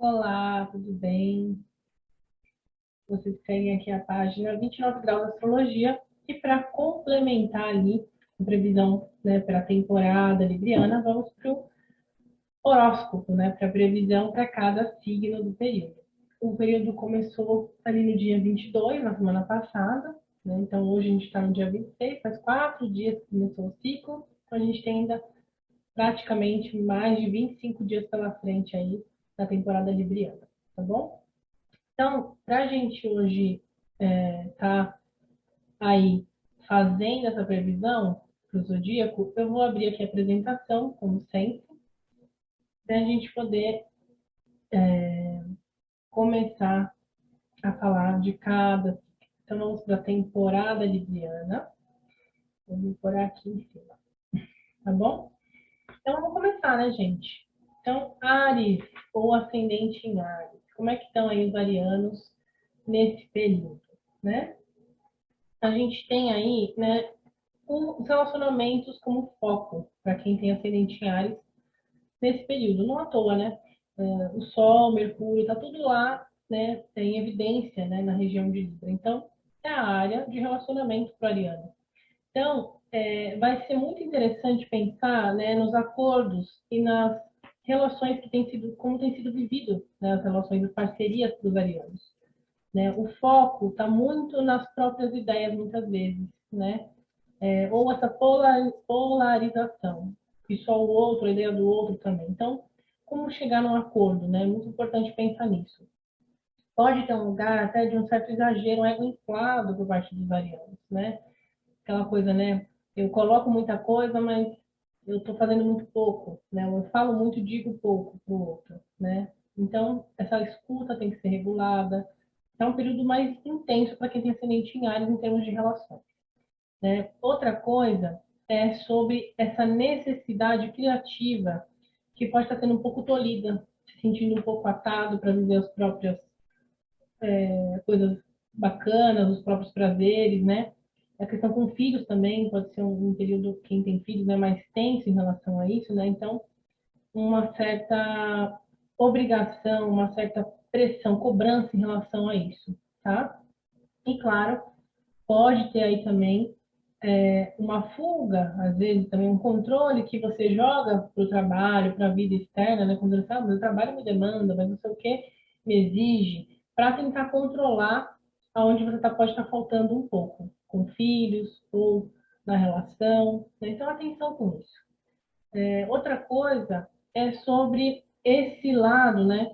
Olá, tudo bem? Vocês seguem aqui a página 29 graus da astrologia e para complementar ali a previsão, né, para a temporada libriana, vamos para o horóscopo, né, para a previsão para cada signo do período. O período começou ali no dia 22, na semana passada, né, então hoje a gente está no dia 26, faz 4 dias que começou o ciclo, então a gente tem ainda praticamente mais de 25 dias pela frente aí da temporada libriana, tá bom? Então, para a gente hoje tá aí fazendo essa previsão para o zodíaco, eu vou abrir aqui a apresentação, como sempre, para a gente poder começar a falar de cada. Então, vamos para a temporada libriana. Vamos por aqui em cima, tá bom? Então, vamos começar, né, gente? Então, Áries, ou ascendente em Áries. Como é que estão aí os arianos nesse período, né? A gente tem aí, né, os relacionamentos como foco para quem tem ascendente em Áries nesse período. Não à toa, né? O Sol, Mercúrio, está tudo lá, né? Tem evidência, né, na região de Libra. Então, é a área de relacionamento para Ariano. Então, vai ser muito interessante pensar, né, nos acordos e nas relações que têm sido, como tem sido vivido, né, as relações, as parcerias dos arianos. Né? O foco está muito nas próprias ideias, muitas vezes, né? Ou essa polarização, que só o outro, a ideia do outro também. Então, como chegar num acordo, né? É muito importante pensar nisso. Pode ter um lugar até de um certo exagero, um ego inflado por parte dos arianos, né? Aquela coisa, né? Eu coloco muita coisa, mas eu estou fazendo muito pouco, né? Eu falo muito, digo pouco para o outro, né? Então, essa escuta tem que ser regulada. É um período mais intenso para quem tem ascendente em Áries em termos de relações. Né? Outra coisa é sobre essa necessidade criativa que pode estar sendo um pouco tolhida, se sentindo um pouco atado para viver as próprias coisas bacanas, os próprios prazeres, né? A questão com filhos também pode ser um período, quem tem filhos, é mais tenso em relação a isso, né? Então, uma certa obrigação, uma certa pressão, cobrança em relação a isso, tá? E claro, pode ter aí também uma fuga, às vezes também um controle que você joga para o trabalho, para a vida externa, né? Quando você sabe, meu trabalho me demanda, mas não sei o que me exige, para tentar controlar aonde você pode estar faltando um pouco, com filhos ou na relação. Né? Então, atenção com isso. Outra coisa é sobre esse lado, né?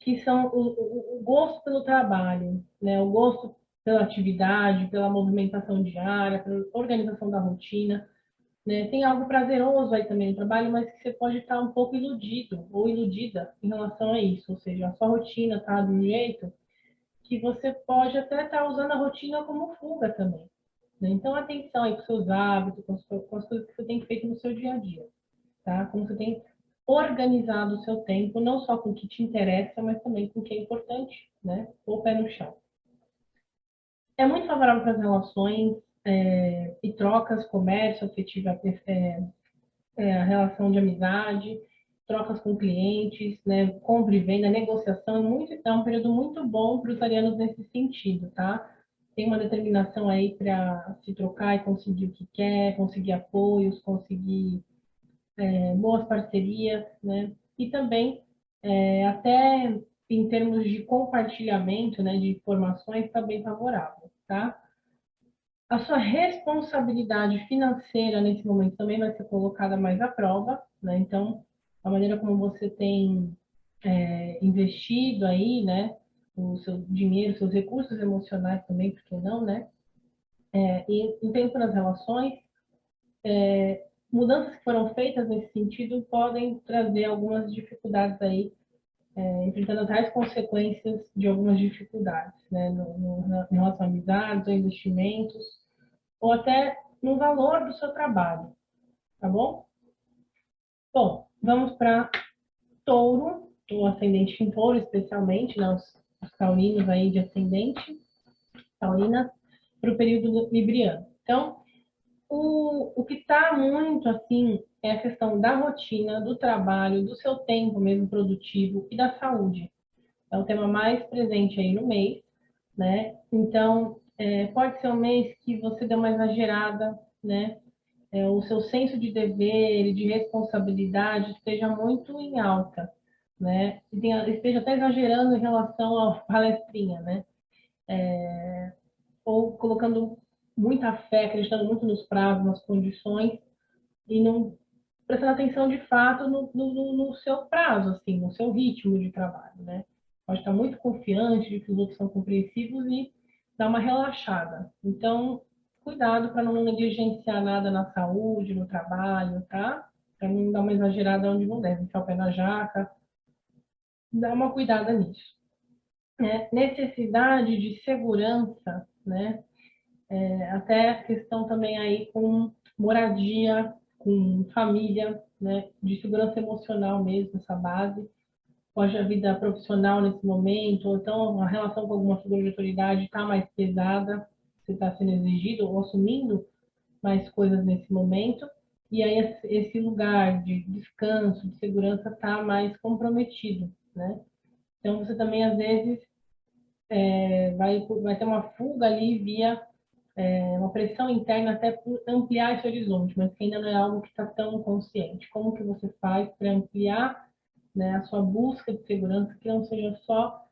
Que são o gosto pelo trabalho, né? O gosto pela atividade, pela movimentação diária, pela organização da rotina. Né? Tem algo prazeroso aí também no trabalho, mas que você pode estar um pouco iludido ou iludida em relação a isso. Ou seja, a sua rotina está de um jeito que você pode até estar usando a rotina como fuga também. Né? Então, atenção aí com os seus hábitos, com as coisas que você tem feito no seu dia a dia. Tá? Como você tem organizado o seu tempo, não só com o que te interessa, mas também com o que é importante, né? O pé no chão. É muito favorável para as relações e trocas, comércio, afetiva, a relação de amizade, trocas com clientes, né? Compra e venda, negociação, é um período muito bom para os arianos nesse sentido, tá? Tem uma determinação aí para se trocar e conseguir o que quer, conseguir apoios, conseguir boas parcerias, né? E também, até em termos de compartilhamento, né, de informações, está bem favorável, tá? A sua responsabilidade financeira nesse momento também vai ser colocada mais à prova, né? Então, a maneira como você tem investido aí, né, o seu dinheiro, seus recursos emocionais também, por que não, né? E em tempo nas relações, mudanças que foram feitas nesse sentido podem trazer algumas dificuldades aí, enfrentando as reais consequências de algumas dificuldades, né, em relação a amizades ou investimentos, ou até no valor do seu trabalho, tá bom? Bom, vamos para touro, o ascendente em touro, especialmente, né, os taurinos aí de ascendente, taurina, para o período libriano. Então, o que está muito, assim, é a questão da rotina, do trabalho, do seu tempo mesmo produtivo e da saúde. É o tema mais presente aí no mês, né? Então, pode ser um mês que você deu uma exagerada, né? O seu senso de dever e de responsabilidade esteja muito em alta, né? Esteja até exagerando em relação à palestrinha, né? Ou colocando muita fé, acreditando muito nos prazos, nas condições, e não prestando atenção de fato no seu prazo, assim, no seu ritmo de trabalho, né? Pode estar muito confiante de que os outros são compreensivos e dar uma relaxada. Então, cuidado para não negligenciar nada na saúde, no trabalho, tá? Para não dar uma exagerada onde não deve, enfiar o pé na jaca, dá uma cuidada nisso. Necessidade de segurança, né? Até a questão também aí com moradia, com família, né? De segurança emocional mesmo, essa base. Pode a vida profissional nesse momento, ou então a relação com alguma figura de autoridade está mais pesada, você está sendo exigido ou assumindo mais coisas nesse momento, e aí esse lugar de descanso, de segurança está mais comprometido, né? Então você também às vezes vai ter uma fuga ali via uma pressão interna até por ampliar esse horizonte, mas que ainda não é algo que está tão consciente. Como que você faz para ampliar, né, a sua busca de segurança, que não seja só,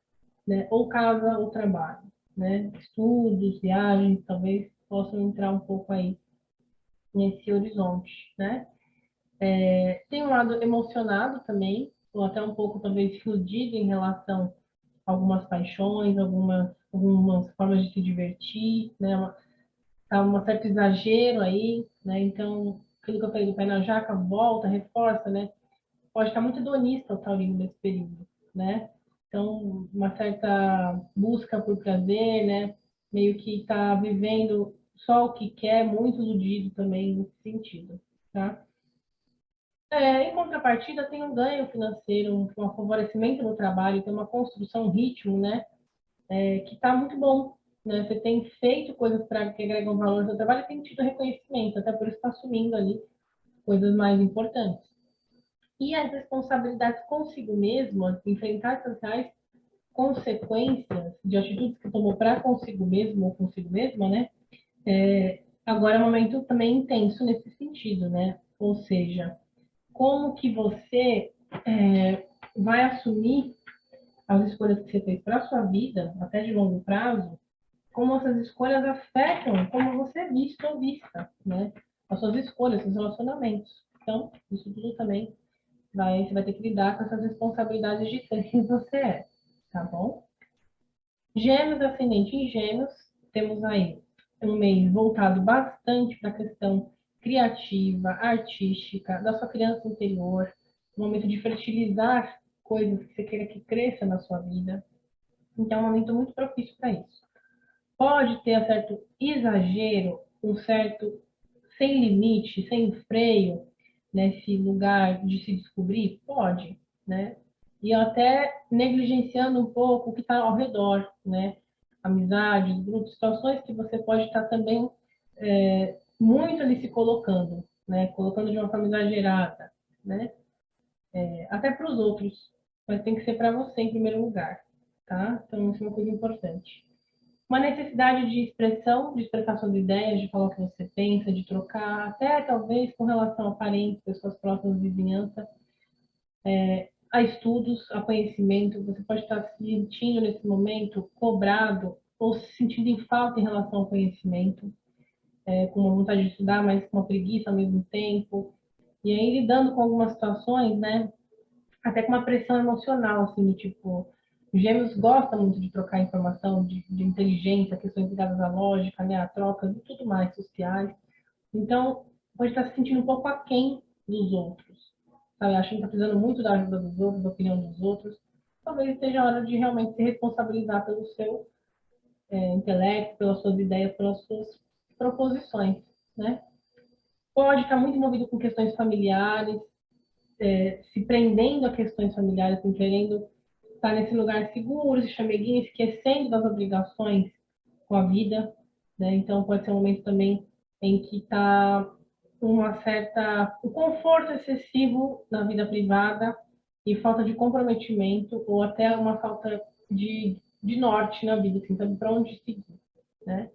né, ou casa ou trabalho, né? Estudos, viagens, talvez possam entrar um pouco aí nesse horizonte, né? Tem um lado emocionado também, ou até um pouco talvez iludido em relação a algumas paixões, algumas formas de se divertir, né? Tá um certo exagero aí, né? Então, aquilo que eu falei do pé na jaca, volta, reforça, né? Pode estar muito hedonista o taurino nesse período, né? Então, uma certa busca por prazer, né? Meio que está vivendo só o que quer, muito iludido também nesse sentido, tá? Em contrapartida, tem um ganho financeiro, um favorecimento no trabalho, tem uma construção, um ritmo, né? Que está muito bom, né? Você tem feito coisas para que agregam valor no seu trabalho e tem tido reconhecimento, até por isso está assumindo ali coisas mais importantes. E as responsabilidades consigo mesmo, enfrentar essas reais consequências de atitudes que tomou para consigo mesmo ou consigo mesma, né? Agora é um momento também intenso nesse sentido, né? Ou seja, como que você vai assumir as escolhas que você fez para a sua vida, até de longo prazo, como essas escolhas afetam como você é visto ou vista, né? As suas escolhas, seus relacionamentos. Então, isso tudo também você vai ter que lidar com essas responsabilidades de ser quem você é, tá bom? Gêmeos, ascendente em Gêmeos, temos aí um mês voltado bastante para a questão criativa, artística, da sua criança interior, um momento de fertilizar coisas que você queira que cresça na sua vida. Então, é um momento muito propício para isso. Pode ter um certo exagero, um certo sem limite, sem freio nesse lugar de se descobrir? Pode, né? E até negligenciando um pouco o que está ao redor, né? Amizades, grupos, situações que você pode estar também muito ali se colocando, né? Colocando de uma forma exagerada, né? Até para os outros, mas tem que ser para você em primeiro lugar, tá? Então, isso é uma coisa importante. Uma necessidade de expressão, de expressar suas ideias, de falar o que você pensa, de trocar, até talvez com relação a parentes, pessoas próximas, vizinhança, a estudos, a conhecimento. Você pode estar se sentindo nesse momento cobrado ou se sentindo em falta em relação ao conhecimento, com uma vontade de estudar, mas com uma preguiça ao mesmo tempo. E aí lidando com algumas situações, né? Até com uma pressão emocional, assim, do tipo, Gêmeos gosta muito de trocar informação, de inteligência, questões ligadas à lógica, né, a troca, de tudo mais, sociais. Então, pode estar se sentindo um pouco aquém dos outros, sabe? Achando que está precisando muito da ajuda dos outros, da opinião dos outros. Talvez seja a hora de realmente se responsabilizar pelo seu intelecto, pelas suas ideias, pelas suas proposições, né? Pode estar muito envolvido com questões familiares, se prendendo a questões familiares, assim, querendo estar nesse lugar seguro, se chameguinho, esquecendo das obrigações com a vida, né? Então pode ser um momento também em que está o conforto excessivo na vida privada e falta de comprometimento ou até uma falta de norte na vida, assim, sabe para onde seguir, né?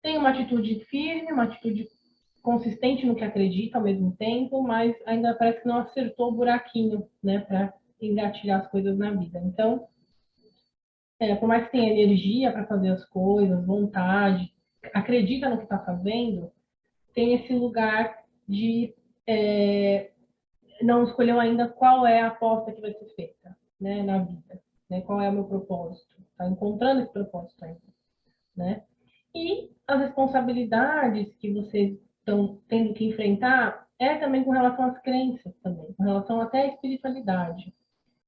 Tem uma atitude firme, uma atitude consistente no que acredita ao mesmo tempo, mas ainda parece que não acertou o buraquinho, né, para engatilhar as coisas na vida. Então, por mais que tenha energia para fazer as coisas, vontade, acredita no que está fazendo, tem esse lugar de não escolheu ainda qual é a aposta que vai ser feita, né, na vida, né, qual é o meu propósito, está encontrando esse propósito ainda, né? E as responsabilidades que vocês estão tendo que enfrentar é também com relação às crenças também, com relação até à espiritualidade.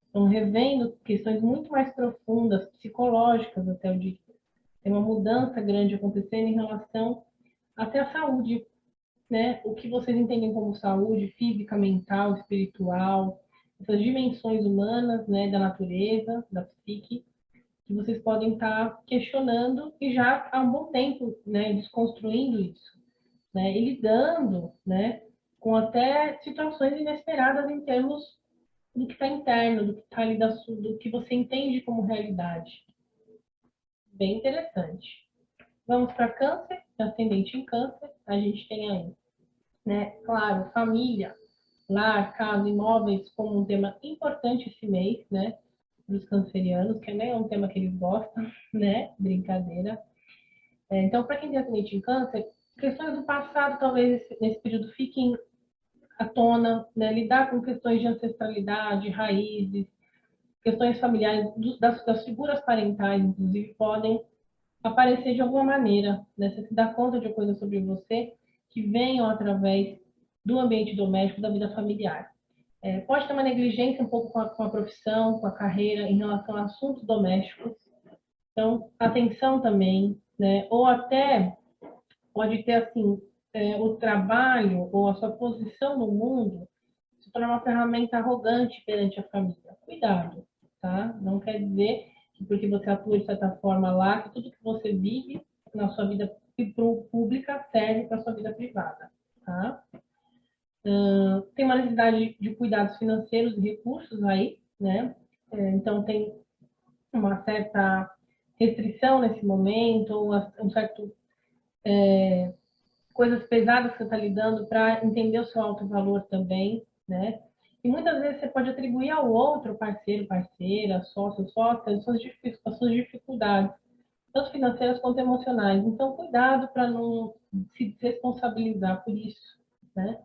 Estão revendo questões muito mais profundas, psicológicas até eu diria. Tem uma mudança grande acontecendo em relação até à saúde, né? O que vocês entendem como saúde física, mental, espiritual, essas dimensões humanas, né, da natureza, da psique, que vocês podem estar questionando e já há um bom tempo, né, desconstruindo isso, né, e lidando, né, com até situações inesperadas em termos do que está interno, do que está ali do que você entende como realidade. Bem interessante. Vamos para câncer, ascendente em câncer, a gente tem aí, né, claro, família, lar, casa, imóveis como um tema importante esse mês, né, dos cancerianos, que é um tema que eles gostam, né, brincadeira. Então, para quem tem ascendente em câncer, questões do passado talvez nesse período fiquem à tona, né, lidar com questões de ancestralidade, raízes, questões familiares, das figuras parentais, inclusive, podem aparecer de alguma maneira, né? Você se dá conta de coisas sobre você que venham através do ambiente doméstico, da vida familiar. Pode ter uma negligência um pouco com a profissão, com a carreira, em relação a assuntos domésticos. Então, atenção também, né? Ou até pode ter, assim, o trabalho ou a sua posição no mundo se tornar uma ferramenta arrogante perante a família. Cuidado, tá? Não quer dizer que porque você atua de certa forma lá, que tudo que você vive na sua vida pública serve para a sua vida privada, tá? Tem uma necessidade de cuidados financeiros e recursos aí, né? Então, tem uma certa restrição nesse momento, um certo coisas pesadas que você está lidando para entender o seu alto valor também, né? E muitas vezes você pode atribuir ao outro parceiro, parceira, sócio, sócia, as suas dificuldades, tanto financeiras quanto emocionais. Então, cuidado para não se responsabilizar por isso, né?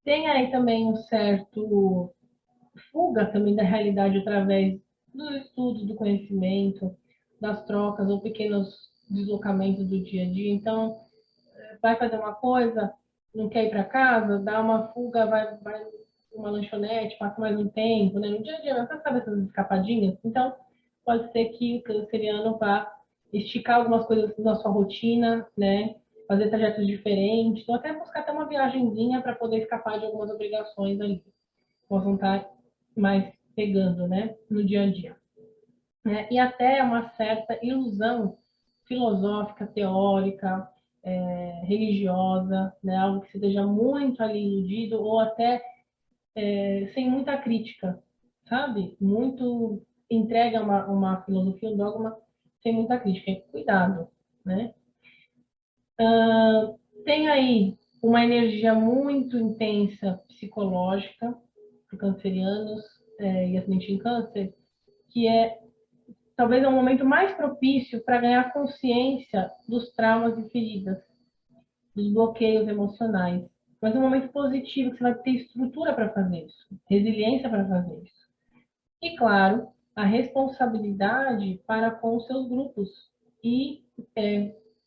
Tem aí também um certo fuga também da realidade através dos estudos, do conhecimento, das trocas ou pequenos deslocamentos do dia a dia. Então, vai fazer uma coisa, não quer ir para casa, dá uma fuga, vai uma lanchonete, passa mais um tempo, né? No dia a dia, você sabe essas escapadinhas? Então, pode ser que o canceriano vá esticar algumas coisas na sua rotina, né? Fazer trajetos diferentes, ou até buscar até uma viagenzinha para poder escapar de algumas obrigações ali. Possam estar mais pegando, né? No dia a dia. Né? E até uma certa ilusão filosófica, teórica, religiosa, né? Algo que se esteja muito ali iludido ou até sem muita crítica, sabe? Muito entrega uma filosofia, um dogma sem muita crítica. Cuidado, né? Tem aí uma energia muito intensa psicológica para cancerianos e ascendente em câncer, que talvez é um momento mais propício para ganhar consciência dos traumas e feridas, dos bloqueios emocionais. Mas é um momento positivo, que você vai ter estrutura para fazer isso, resiliência para fazer isso. E, claro, a responsabilidade para com os seus grupos e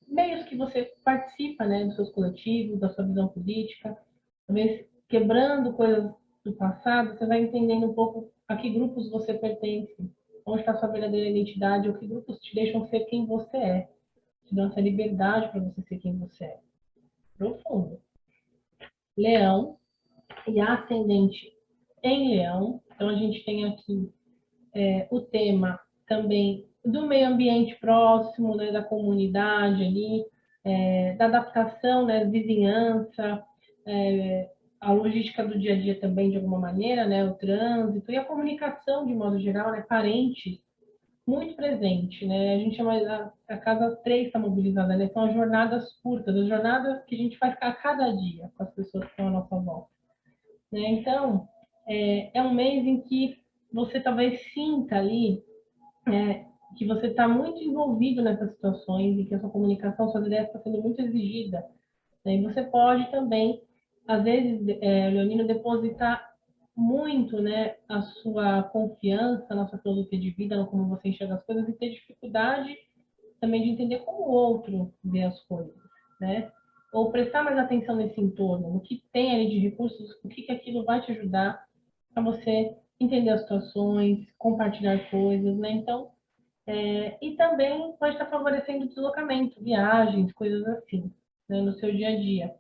meios que você participa, né, dos seus coletivos, da sua visão política, talvez quebrando coisas do passado, você vai entendendo um pouco a que grupos você pertence, onde está a sua verdadeira identidade, ou que grupos te deixam ser quem você é, te dão essa liberdade para você ser quem você é. Profundo. Leão e ascendente em Leão. Então, a gente tem aqui o tema também do meio ambiente próximo, né, da comunidade ali, da adaptação, né, vizinhança, a logística do dia a dia também, de alguma maneira, né, o trânsito e a comunicação, de modo geral, né, parentes, muito presente, né? A gente chama a casa 3 está mobilizada, né? São as jornadas curtas, as jornadas que a gente faz a cada dia com as pessoas que estão à nossa volta, né? Então, é um mês em que você talvez sinta ali que você está muito envolvido nessas situações e que a sua comunicação, suas ideias está sendo muito exigida, né? E você pode também, às vezes, Leonino, depositar muito, né, a sua confiança na sua filosofia de vida, no como você enxerga as coisas e ter dificuldade também de entender como o outro vê as coisas, né? Ou prestar mais atenção nesse entorno, no que tem ali de recursos, o que aquilo vai te ajudar para você entender as situações, compartilhar coisas, né? Então, e também pode estar favorecendo o deslocamento, viagens, coisas assim, né, no seu dia a dia.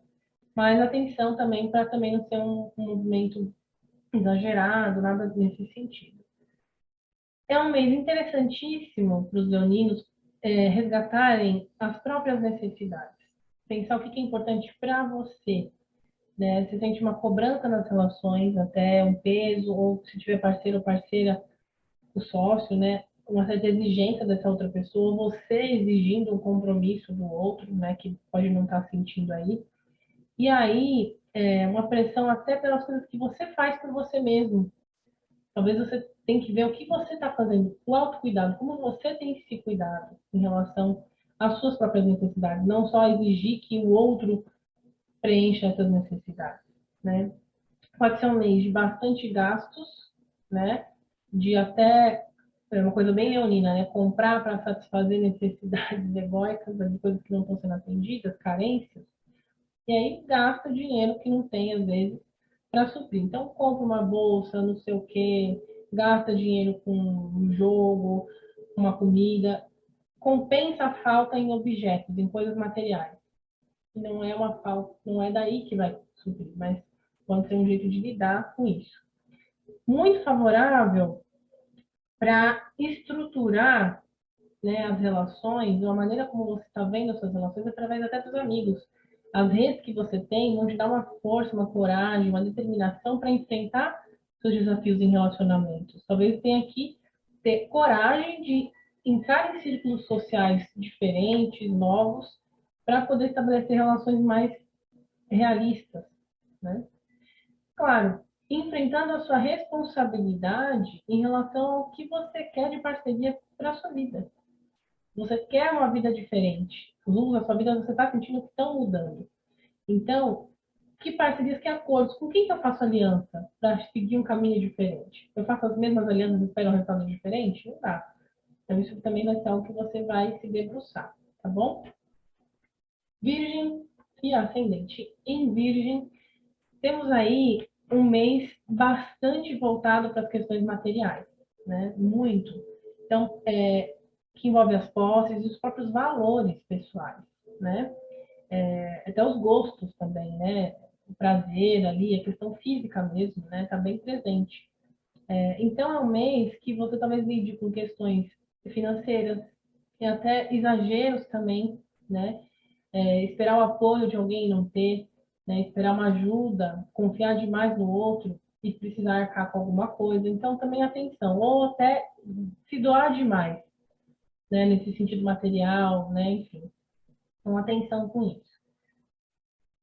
Mas atenção também para também não ser um movimento exagerado, nada nesse sentido. É um mês interessantíssimo para os leoninos resgatarem as próprias necessidades. Pensar o que é importante para você. Né? Você sente uma cobrança nas relações, até um peso, ou se tiver parceiro ou parceira, o sócio, né? Uma certa exigência dessa outra pessoa, você exigindo um compromisso do outro, né? Que pode não estar sentindo aí. E aí, uma pressão até pelas coisas que você faz por você mesmo. Talvez você tenha que ver o que você está fazendo, o autocuidado, como você tem se cuidado em relação às suas próprias necessidades, não só exigir que o outro preencha essas necessidades, né? Pode ser um mês de bastante gastos, né? De até uma coisa bem leonina, né? Comprar para satisfazer necessidades egóicas, de coisas que não estão sendo atendidas, carências, e aí gasta dinheiro que não tem, às vezes, para suprir. Então, compra uma bolsa, não sei o quê, gasta dinheiro com um jogo, uma comida, compensa a falta em objetos, em coisas materiais. E não é uma falta, não é daí que vai suprir, mas pode ser um jeito de lidar com isso. Muito favorável para estruturar, né, as relações, a maneira como você está vendo as suas relações, através até dos amigos. As redes que você tem vão te dar uma força, uma coragem, uma determinação para enfrentar seus desafios em relacionamentos. Talvez tenha que ter coragem de entrar em círculos sociais diferentes, novos, para poder estabelecer relações mais realistas, né? Claro, enfrentando a sua responsabilidade em relação ao que você quer de parceria para a sua vida. Você quer uma vida diferente. Os rumos da sua vida você está sentindo que estão mudando. Então, que parcerias, que acordos? Com quem que eu faço aliança para seguir um caminho diferente? Eu faço as mesmas alianças e espero um resultado diferente? Não dá. Então, isso também vai ser algo que você vai se debruçar, tá bom? Virgem e ascendente em Virgem, temos aí um mês bastante voltado para as questões materiais, né? Muito. Então, que envolve as posses e os próprios valores pessoais, né? Até os gostos também, né? O prazer ali, a questão física mesmo, né? Está bem presente. Então, é um mês que você talvez lide com questões financeiras e até exageros também, né? Esperar o apoio de alguém e não ter, né? Esperar uma ajuda, confiar demais no outro e precisar arcar com alguma coisa. Então, também atenção, ou até se doar demais, né? Nesse sentido material, né? Enfim, então atenção com isso.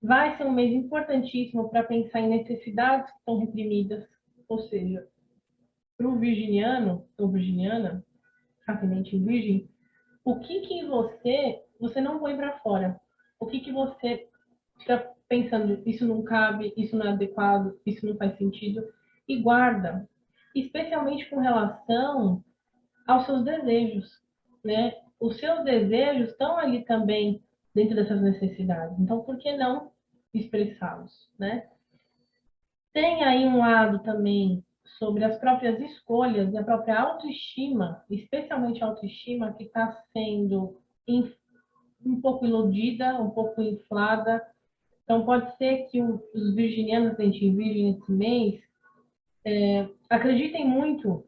Vai ser um mês importantíssimo para pensar em necessidades que estão reprimidas, ou seja, para o virginiano ou virginiana, ascendente em virgem, o que em você não põe para fora? O que você está pensando, isso não cabe, isso não é adequado, isso não faz sentido, e guarda, especialmente com relação aos seus desejos, né? Os seus desejos estão ali também dentro dessas necessidades, então por que não expressá-los, né? Tem aí um lado também sobre as próprias escolhas e a própria autoestima, especialmente a autoestima que está sendo um pouco iludida, um pouco inflada. Então, pode ser que os virginianos, gente, em virgem esse mês, acreditem muito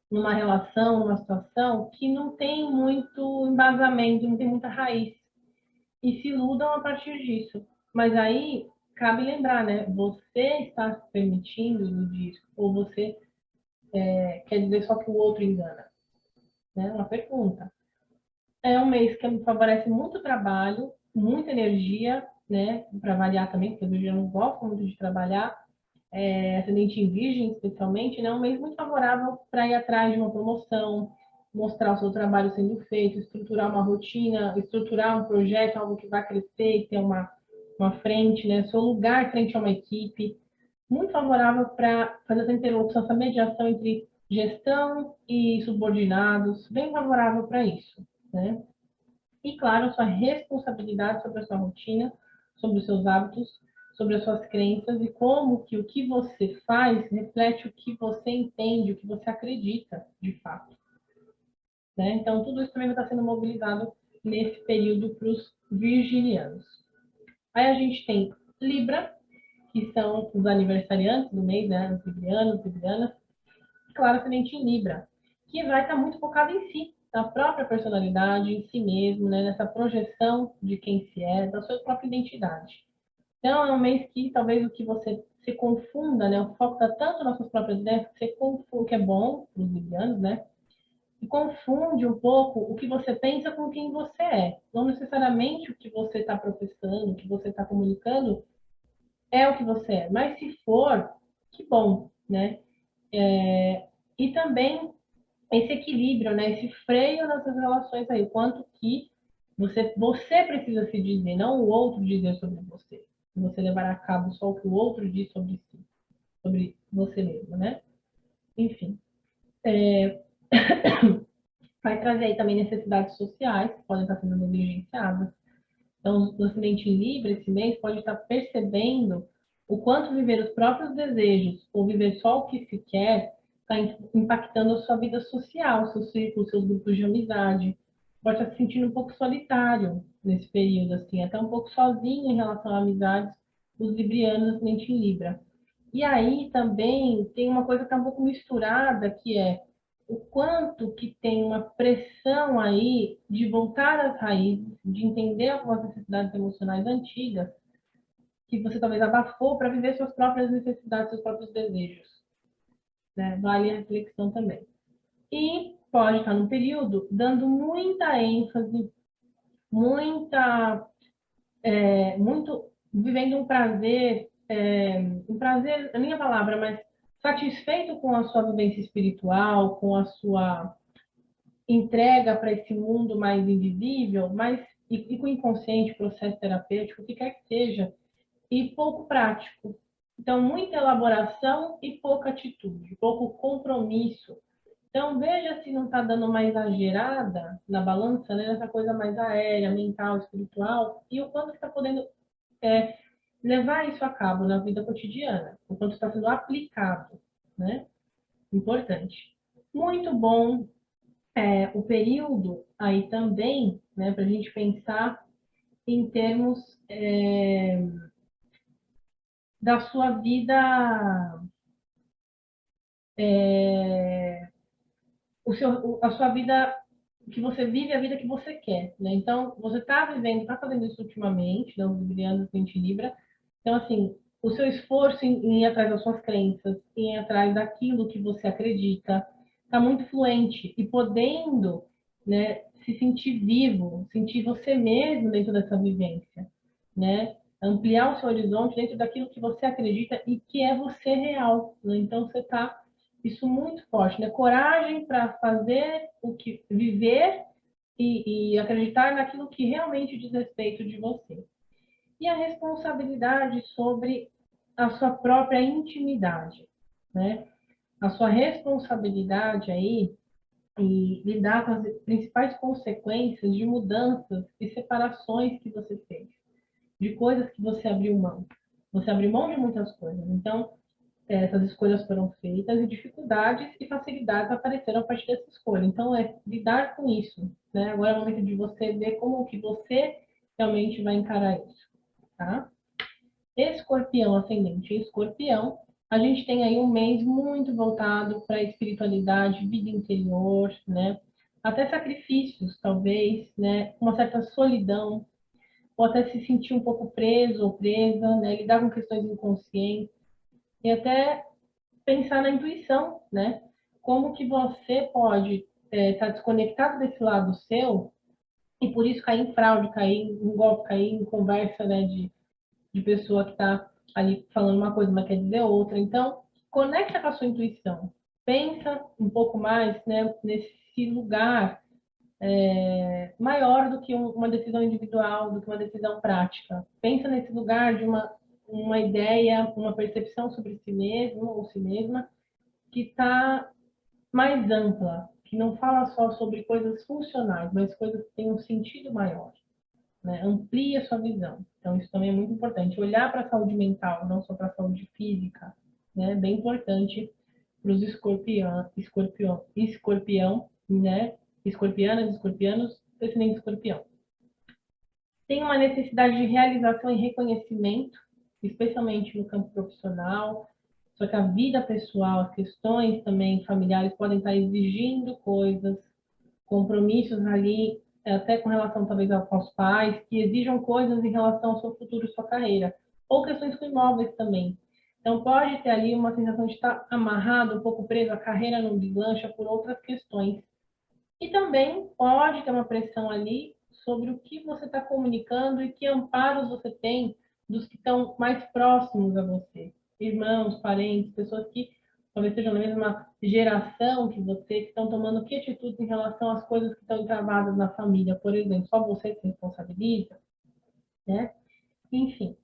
numa relação, numa situação que não tem muito embasamento, não tem muita raiz. e se iludam a partir disso. Mas aí cabe lembrar, né? Você está se permitindo iludir ou você quer dizer só que o outro engana? Né? Uma pergunta. É um mês que me favorece muito trabalho, muita energia, né? Para variar também, porque eu não gosto muito de trabalhar, ascendente em virgem especialmente, né? É um mês muito favorável para ir atrás de uma promoção, mostrar o seu trabalho sendo feito, estruturar uma rotina, estruturar um projeto, algo que vai crescer e ter uma frente, né? Seu lugar frente a uma equipe. Muito favorável para fazer essa interlocução, essa mediação entre gestão e subordinados, bem favorável para isso, né? E, claro, sua responsabilidade sobre a sua rotina, sobre os seus hábitos, sobre as suas crenças e como que o que você faz reflete o que você entende, o que você acredita de fato. Né? Então, tudo isso também vai estar sendo mobilizado nesse período para os virginianos. Aí a gente tem Libra, que são os aniversariantes do mês, né? Os librianos, librianas, e claro, ascendente em Libra, que vai estar muito focado em si, na própria personalidade, em si mesmo, né? Nessa projeção de quem se é, da sua própria identidade. Então, é um mês que talvez o que você se confunda, né? O foco está tanto nas suas próprias ideias que você confunde, que é bom para os librianos, né? E confunde um pouco o que você pensa com quem você é. Não necessariamente o que você está professando, o que você está comunicando é o que você é. Mas se for, que bom, né? E também esse equilíbrio, né? Esse freio nessas relações aí. O quanto que você precisa se dizer, não o outro dizer sobre você. Você levar a cabo só o que o outro diz sobre si, sobre você mesmo, né? Enfim. Vai trazer aí também necessidades sociais que podem estar sendo negligenciadas. Então, o ascendente em Libra, esse mês, pode estar percebendo o quanto viver os próprios desejos ou viver só o que se quer está impactando a sua vida social, seus círculos, seus grupos de amizade. Pode estar se sentindo um pouco solitário nesse período, assim, até um pouco sozinho em relação a amizades, os librianos, ascendente em Libra. E aí também tem uma coisa que está um pouco misturada, que é o quanto que tem uma pressão aí de voltar às raízes, de entender algumas necessidades emocionais antigas, que você talvez abafou para viver suas próprias necessidades, seus próprios desejos. Né? Vale a reflexão também. E pode estar num período dando muita ênfase, muito vivendo um prazer, a minha palavra, mas satisfeito com a sua vivência espiritual, com a sua entrega para esse mundo mais invisível, mas e com o inconsciente, processo terapêutico, o que quer que seja, e pouco prático. Então, muita elaboração e pouca atitude, pouco compromisso. Então, veja se não está dando uma exagerada na balança, né, nessa coisa mais aérea, mental, espiritual, e o quanto está podendo levar isso a cabo na vida cotidiana, o quanto está sendo aplicado, né? Importante. Muito bom o período aí também, né, para a gente pensar em termos da sua vida, a sua vida que você vive, a vida que você quer, né? Então, você está vivendo, está fazendo isso ultimamente, né, os librianos, 20 Libra. Então, assim, o seu esforço em ir atrás das suas crenças, em ir atrás daquilo que você acredita, está muito fluente e podendo, né, se sentir vivo, sentir você mesmo dentro dessa vivência, né? Ampliar o seu horizonte dentro daquilo que você acredita e que é você real, né? Então, você está isso muito forte, né? Coragem para fazer o que viver e acreditar naquilo que realmente diz respeito de você. E a responsabilidade sobre a sua própria intimidade, né? A sua responsabilidade aí e lidar com as principais consequências de mudanças e separações que você fez, de coisas que você abriu mão. Você abriu mão de muitas coisas. Então, essas escolhas foram feitas e dificuldades e facilidades apareceram a partir dessa escolha. Então, é lidar com isso, né? Agora é o momento de você ver como que você realmente vai encarar isso, tá? Escorpião, ascendente em Escorpião, a gente tem aí um mês muito voltado para a espiritualidade, vida interior, né? Até sacrifícios, talvez, né? Uma certa solidão, ou até se sentir um pouco preso ou presa, né? Lidar com questões inconscientes e até pensar na intuição, né? Como que você pode estar desconectado desse lado seu e por isso cair em fraude, cair em golpe, cair em conversa, né, de pessoa que está ali falando uma coisa, mas quer dizer outra. Então, conecta com a sua intuição. Pensa um pouco mais, né, nesse lugar maior do que uma decisão individual, do que uma decisão prática. Pensa nesse lugar de uma ideia, uma percepção sobre si mesmo ou si mesma que está mais ampla, que não fala só sobre coisas funcionais, mas coisas que têm um sentido maior, né? Amplie a sua visão. Então, isso também é muito importante. Olhar para a saúde mental, não só para a saúde física, né? Bem importante para os escorpião, né? Escorpianas, escorpianos, esse nem escorpião. Tem uma necessidade de realização e reconhecimento, especialmente no campo profissional, só que a vida pessoal, as questões também familiares podem estar exigindo coisas, compromissos ali, até com relação talvez aos pais, que exijam coisas em relação ao seu futuro, sua carreira, ou questões com imóveis também. Então pode ter ali uma sensação de estar amarrado, um pouco preso, a carreira não deslancha por outras questões. E também pode ter uma pressão ali sobre o que você está comunicando e que amparos você tem dos que estão mais próximos a você. Irmãos, parentes, pessoas que talvez sejam da mesma geração que você, que estão tomando que atitudes em relação às coisas que estão travadas na família, por exemplo. Só você se responsabiliza, né? Enfim.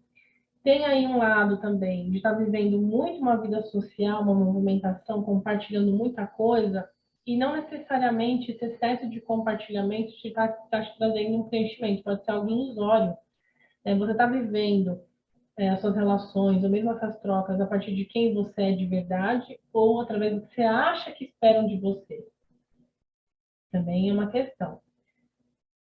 Tem aí um lado também de estar vivendo muito uma vida social, uma movimentação, compartilhando muita coisa, e não necessariamente esse excesso de compartilhamento está te trazendo um preenchimento, pode ser algo ilusório. Você está vivendo as suas relações, ou mesmo essas trocas, a partir de quem você é de verdade, ou através do que você acha que esperam de você. Também é uma questão.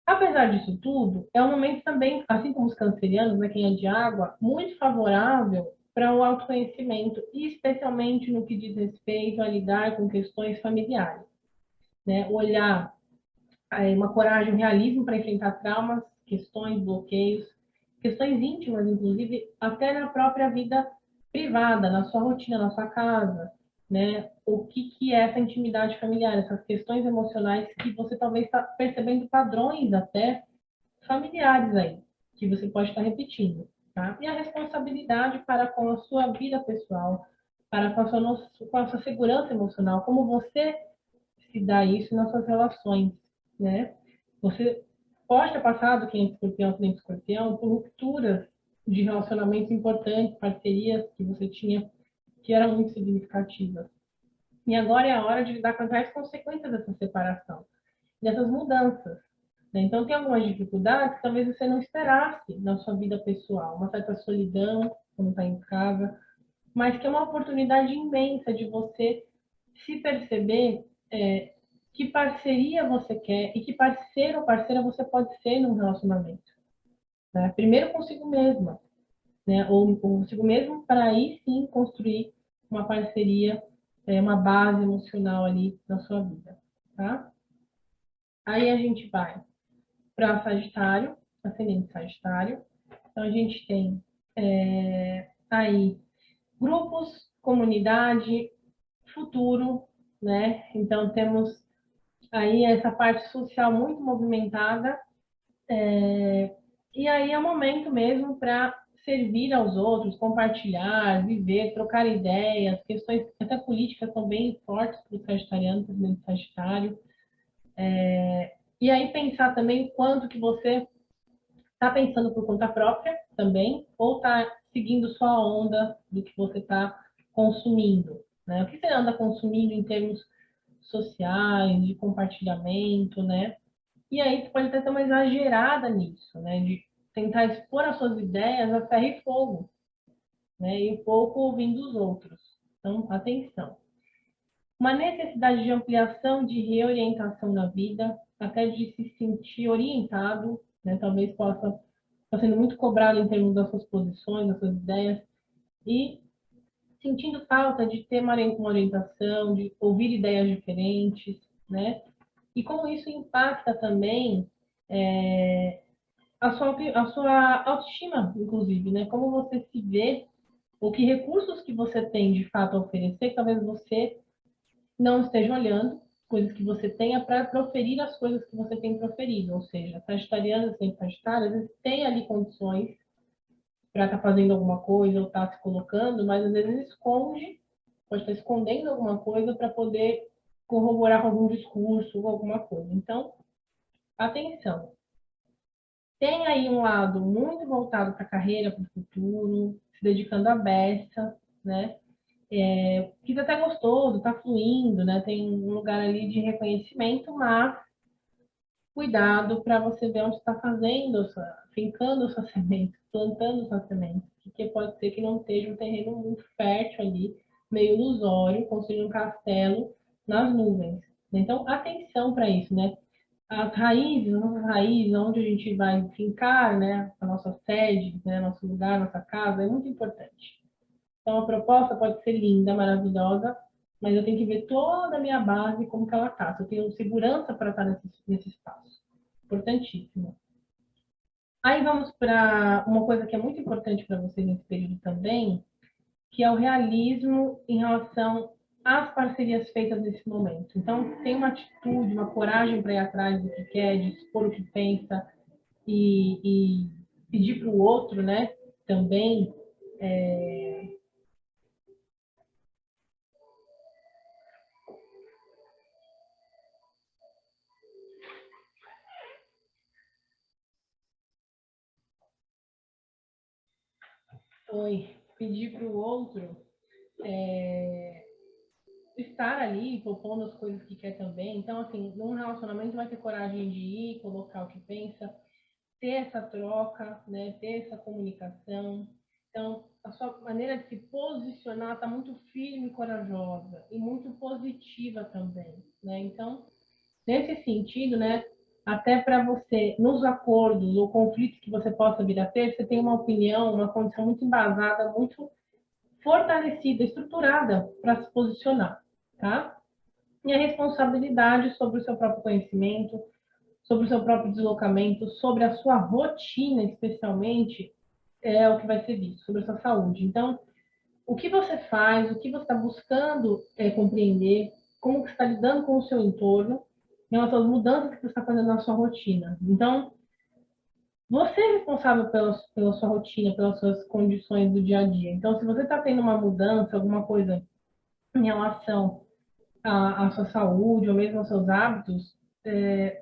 Apesar disso tudo, é um momento também, assim como os cancerianos, né, quem é de água, muito favorável para o autoconhecimento, e especialmente no que diz respeito a lidar com questões familiares. Né? Olhar uma coragem, um realismo para enfrentar traumas, questões, bloqueios, questões íntimas, inclusive, até na própria vida privada, na sua rotina, na sua casa. Né? O que é essa intimidade familiar, essas questões emocionais que você talvez está percebendo padrões até familiares aí, que você pode estar repetindo. Tá? E a responsabilidade para com a sua vida pessoal, para com a sua segurança emocional, como você se dá isso nas suas relações, né? Você pode ter passado, quem é escorpião, quem é escorpião, por rupturas de relacionamentos importantes, parcerias que você tinha que eram muito significativas. E agora é a hora de lidar com as consequências dessa separação, dessas mudanças. Né? Então, tem algumas dificuldades que talvez você não esperasse na sua vida pessoal, uma certa solidão quando está em casa, mas que é uma oportunidade imensa de você se perceber que parceria você quer e que parceiro ou parceira você pode ser num relacionamento. Né? Primeiro consigo mesma, né? ou consigo mesmo, para aí sim construir uma parceria, uma base emocional ali na sua vida. Tá? Aí a gente vai para Sagitário, ascendente Sagitário. Então a gente tem aí grupos, comunidade, futuro, né? Então temos aí essa parte social muito movimentada, e aí é o momento mesmo para servir aos outros, compartilhar, viver, trocar ideias, questões até políticas são bem fortes para o sagitariano, para o Sagitário. E aí pensar também o quanto que você está pensando por conta própria também, ou está seguindo só a onda do que você está consumindo. Né? O que você anda consumindo em termos sociais, de compartilhamento, né? E aí você pode até ter uma exagerada nisso, né? De tentar expor as suas ideias a ferro e fogo, né? E um pouco ouvindo os outros. Então, atenção. Uma necessidade de ampliação, de reorientação na vida, até de se sentir orientado, né? Talvez possa estar sendo muito cobrado em termos das suas posições, das suas ideias, e sentindo falta de ter uma orientação, de ouvir ideias diferentes, né? E como isso impacta também a sua autoestima, inclusive, né? Como você se vê, ou que recursos que você tem de fato a oferecer, que talvez você não esteja olhando, coisas que você tenha para proferir as coisas que você tem proferido. Ou seja, sagitariano sem sagitário, às vezes tem ali condições para estar fazendo alguma coisa ou estar se colocando, mas às vezes esconde, pode estar escondendo alguma coisa para poder corroborar com algum discurso ou alguma coisa. Então, atenção. Tem aí um lado muito voltado para a carreira, para o futuro, se dedicando à beça, né? Que tá até gostoso, tá fluindo, né? Tem um lugar ali de reconhecimento, mas cuidado para você ver onde está fazendo, fincando sua semente, plantando sua semente, porque pode ser que não esteja um terreno muito fértil ali, meio ilusório, construindo um castelo nas nuvens. Então, atenção para isso, né? As nossas raízes, onde a gente vai fincar, né, a nossa sede, né, nosso lugar, nossa casa, é muito importante. Então, a proposta pode ser linda, maravilhosa, mas eu tenho que ver toda a minha base, como que ela está. Se eu tenho segurança para estar nesse espaço. Importantíssimo. Aí vamos para uma coisa que é muito importante para vocês nesse período também, que é o realismo em relação às parcerias feitas nesse momento. Então, tem uma atitude, uma coragem para ir atrás do que quer, de expor o que pensa e pedir para o outro, né, também. Foi pedir para o outro estar ali, propondo as coisas que quer também. Então, assim, num relacionamento vai ter coragem de ir, colocar o que pensa, ter essa troca, né? Ter essa comunicação. Então, a sua maneira de se posicionar está muito firme e corajosa e muito positiva também, né? Então, nesse sentido, né? Até para você, nos acordos ou conflitos que você possa vir a ter, você tem uma opinião, uma condição muito embasada, muito fortalecida, estruturada para se posicionar, tá? E a responsabilidade sobre o seu próprio conhecimento, sobre o seu próprio deslocamento, sobre a sua rotina, especialmente, é o que vai ser visto, sobre a sua saúde. Então, o que você faz, o que você está buscando compreender, como você está lidando com o seu entorno, em relação às mudanças que você está fazendo na sua rotina. Então, você é responsável pela sua rotina, pelas suas condições do dia a dia. Então, se você está tendo uma mudança, alguma coisa em relação à sua saúde ou mesmo aos seus hábitos,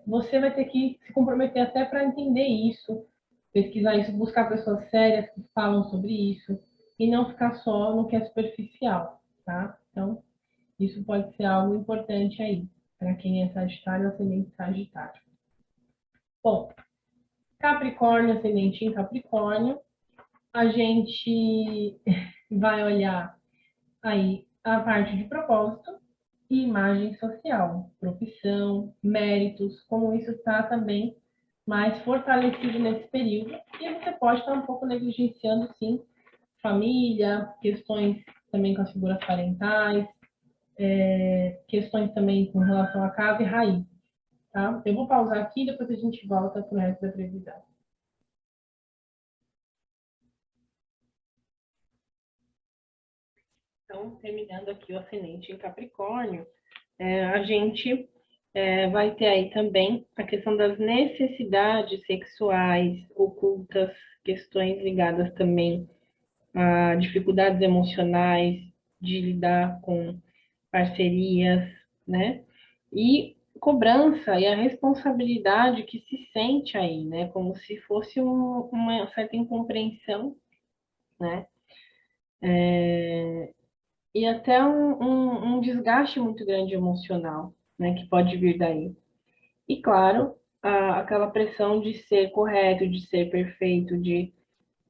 você vai ter que se comprometer até para entender isso, pesquisar isso, buscar pessoas sérias que falam sobre isso e não ficar só no que é superficial, tá? Então, isso pode ser algo importante aí para quem é Sagitário ou ascendente Sagitário. Bom, Capricórnio, ascendente em Capricórnio, a gente vai olhar aí a parte de propósito e imagem social, profissão, méritos, como isso está também mais fortalecido nesse período. E você pode estar um pouco negligenciando, sim, família, questões também com as figuras parentais, questões também com relação à casa e raiz, tá? Eu vou pausar aqui e depois a gente volta para o resto da previsão. Então, terminando aqui o ascendente em Capricórnio, a gente vai ter aí também a questão das necessidades sexuais ocultas, questões ligadas também a dificuldades emocionais de lidar com parcerias, né? E cobrança e a responsabilidade que se sente aí, né? Como se fosse uma certa incompreensão, né? E até um desgaste muito grande emocional, né? Que pode vir daí. E claro, aquela pressão de ser correto, de ser perfeito, de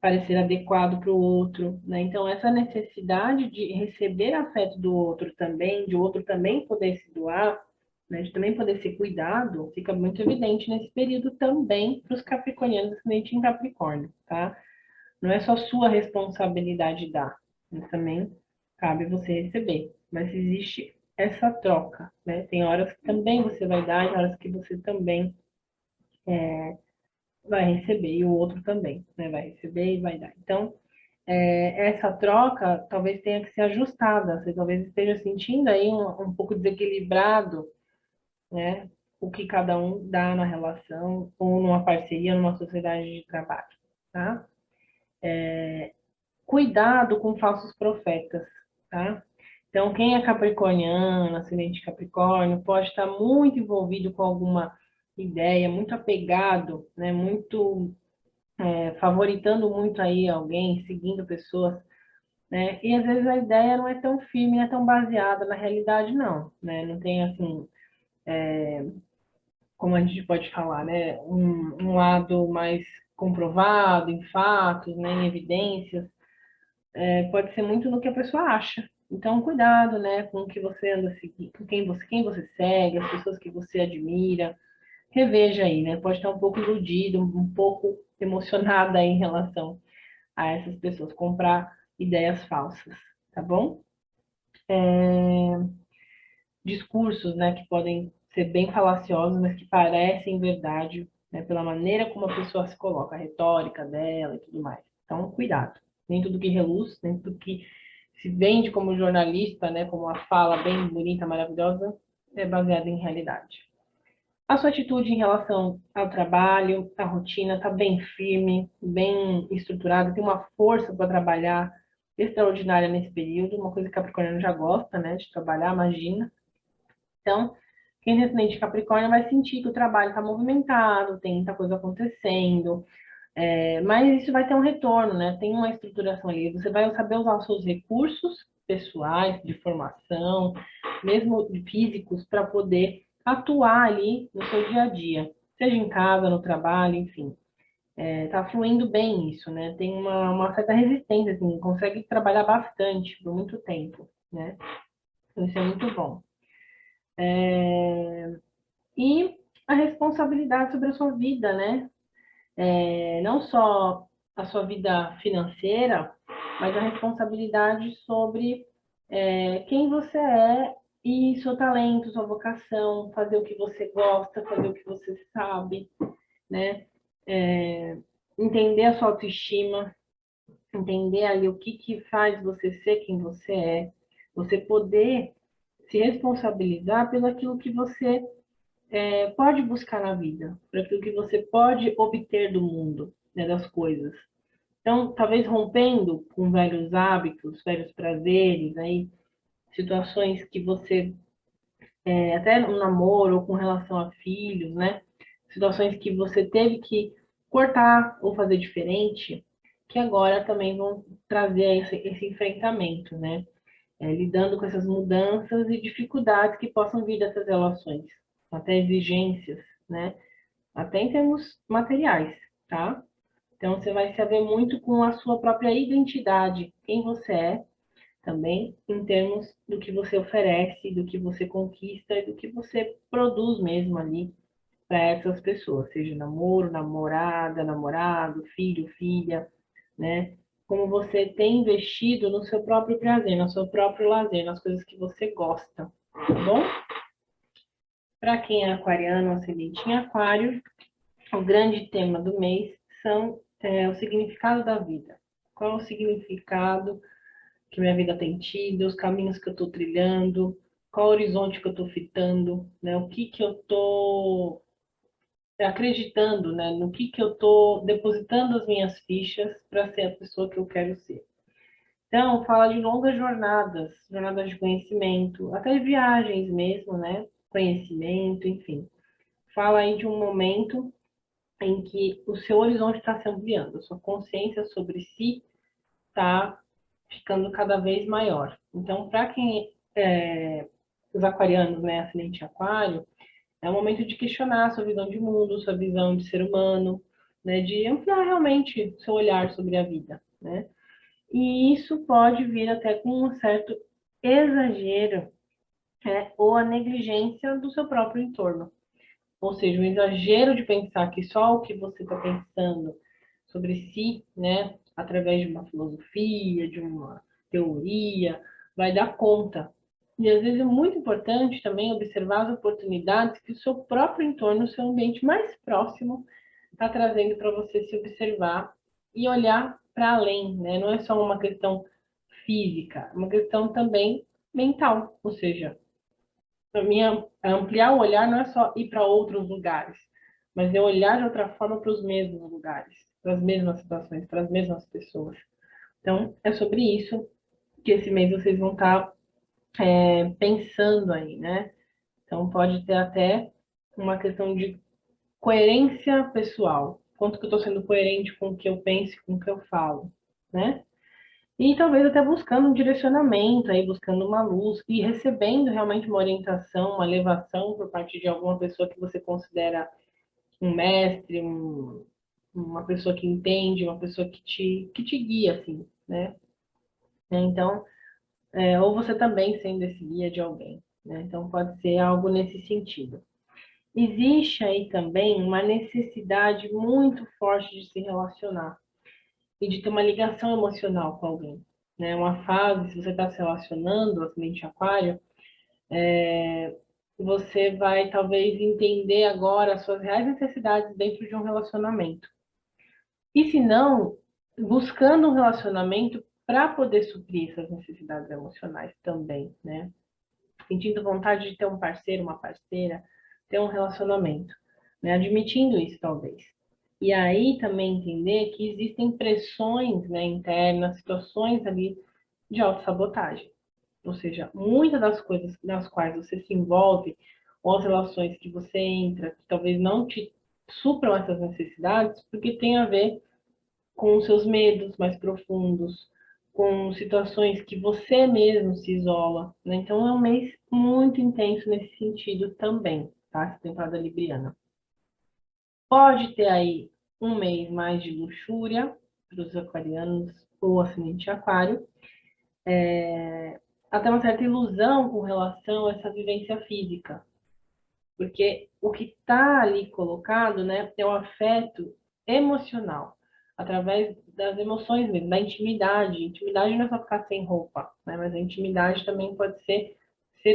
parecer adequado para o outro, né? Então, essa necessidade de receber afeto do outro também, de o outro também poder se doar, né? De também poder ser cuidado, fica muito evidente nesse período também para os capricornianos ascendente em Capricórnio, tá? Não é só sua responsabilidade dar, mas também cabe você receber. Mas existe essa troca, né? Tem horas que também você vai dar, e horas que você também vai receber, e o outro também, né? Vai receber e vai dar. Então, essa troca talvez tenha que ser ajustada. Você talvez esteja sentindo aí um pouco desequilibrado, né? O que cada um dá na relação, ou numa parceria, numa sociedade de trabalho, tá? Cuidado com falsos profetas, tá? Então, quem é capricorniano, ascendente Capricórnio, pode estar muito envolvido com alguma ideia, muito apegado, né? Muito favoritando muito aí alguém, seguindo pessoas, né? E às vezes a ideia não é tão firme, não é tão baseada na realidade, não, né? Não tem assim, como a gente pode falar, né? Um lado mais comprovado em fatos, né? Em evidências. Pode ser muito no que a pessoa acha. Então, cuidado, né, com o que você anda seguindo, com quem você segue, as pessoas que você admira. Reveja aí, né? Pode estar um pouco iludido, um pouco emocionada aí em relação a essas pessoas, comprar ideias falsas, tá bom? Discursos, né, que podem ser bem falaciosos, mas que parecem verdade, né, pela maneira como a pessoa se coloca, a retórica dela e tudo mais. Então, cuidado. Nem tudo que reluz, nem tudo que se vende como jornalista, né, como uma fala bem bonita, maravilhosa, é baseada em realidade. A sua atitude em relação ao trabalho, à rotina, está bem firme, bem estruturada, tem uma força para trabalhar extraordinária nesse período, uma coisa que Capricorniano já gosta, né, de trabalhar, imagina. Então, quem é ascendente Capricórnio vai sentir que o trabalho está movimentado, tem muita coisa acontecendo, mas isso vai ter um retorno, né? Tem uma estruturação ali. Você vai saber usar os seus recursos pessoais, de formação, mesmo físicos, para poder atuar ali no seu dia a dia, seja em casa, no trabalho, enfim. Tá fluindo bem isso, né? Tem uma certa resistência, assim, consegue trabalhar bastante por muito tempo, né? Então, isso é muito bom. E a responsabilidade sobre a sua vida, né? Não só a sua vida financeira, mas a responsabilidade sobre quem você é e seu talento, sua vocação, fazer o que você gosta, fazer o que você sabe, né? É, entender a sua autoestima, entender ali o que faz você ser quem você é, você poder se responsabilizar pelo aquilo que você pode buscar na vida, por aquilo que você pode obter do mundo, né, das coisas. Então, talvez rompendo com velhos hábitos, velhos prazeres, aí, situações que você, até no namoro ou com relação a filhos, né? Situações que você teve que cortar ou fazer diferente, que agora também vão trazer esse enfrentamento, né? Lidando com essas mudanças e dificuldades que possam vir dessas relações, até exigências, né? Até em termos materiais, tá? Então, você vai se haver muito com a sua própria identidade, quem você é, também em termos do que você oferece, do que você conquista e do que você produz mesmo ali para essas pessoas, seja namoro, namorada, namorado, filho, filha, né? Como você tem investido no seu próprio prazer, no seu próprio lazer, nas coisas que você gosta, tá bom? Para quem é aquariano, ascendente em aquário, o grande tema do mês são o significado da vida. Qual é o significado que minha vida tem tido, os caminhos que eu estou trilhando, qual o horizonte que eu estou fitando, né? O que que eu estou acreditando, né? No que eu estou depositando as minhas fichas para ser a pessoa que eu quero ser. Então, fala de longas jornadas, jornadas de conhecimento, até viagens mesmo, né? Conhecimento, enfim. Fala aí de um momento em que o seu horizonte está se ampliando, a sua consciência sobre si está ficando cada vez maior. Então, para quem os aquarianos, né, ascendente em aquário, é o momento de questionar a sua visão de mundo, sua visão de ser humano, né, de ampliar realmente seu olhar sobre a vida, né? E isso pode vir até com um certo exagero, ou a negligência do seu próprio entorno. Ou seja, o exagero de pensar que só o que você está pensando sobre si, né, através de uma filosofia, de uma teoria, vai dar conta. E às vezes é muito importante também observar as oportunidades que o seu próprio entorno, o seu ambiente mais próximo, está trazendo para você se observar e olhar para além, né? Não é só uma questão física, é uma questão também mental, ou seja, para mim ampliar o olhar não é só ir para outros lugares, mas é olhar de outra forma para os mesmos lugares, para as mesmas situações, para as mesmas pessoas. Então, é sobre isso que esse mês vocês vão estar pensando aí, né? Então, pode ter até uma questão de coerência pessoal. Quanto que eu estou sendo coerente com o que eu penso e com o que eu falo, né? E talvez até buscando um direcionamento, aí buscando uma luz e recebendo realmente uma orientação, uma elevação por parte de alguma pessoa que você considera um mestre, uma pessoa que entende, uma pessoa que te guia, assim, né? Então, ou você também sendo esse guia de alguém, né? Então, pode ser algo nesse sentido. Existe aí também uma necessidade muito forte de se relacionar e de ter uma ligação emocional com alguém, né? Uma fase, se você está se relacionando, ascendente aquário, você vai talvez entender agora as suas reais necessidades dentro de um relacionamento. E se não, buscando um relacionamento para poder suprir essas necessidades emocionais também, né? Sentindo vontade de ter um parceiro, uma parceira, ter um relacionamento, né? Admitindo isso, talvez. E aí também entender que existem pressões, né, internas, situações ali de autossabotagem. Ou seja, muitas das coisas nas quais você se envolve, ou as relações que você entra, que talvez não te supram essas necessidades, porque tem a ver com os seus medos mais profundos, com situações que você mesmo se isola, né? Então é um mês muito intenso nesse sentido também, tá? Essa temporada libriana. Pode ter aí um mês mais de luxúria para os aquarianos ou ascendente aquário, até uma certa ilusão com relação a essa vivência física, porque o que está ali colocado, né, é o afeto emocional, através das emoções mesmo, da intimidade. Intimidade não é só ficar sem roupa, né, mas a intimidade também pode ser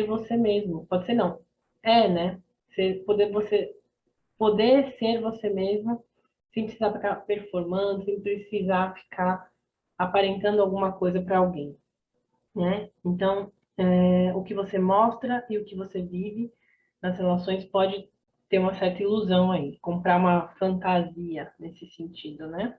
você mesmo. Pode ser não. É, né? Você poder ser você mesmo sem precisar ficar performando, sem precisar ficar aparentando alguma coisa para alguém, né? Então, o que você mostra e o que você vive nas relações pode ter uma certa ilusão aí, comprar uma fantasia nesse sentido, né?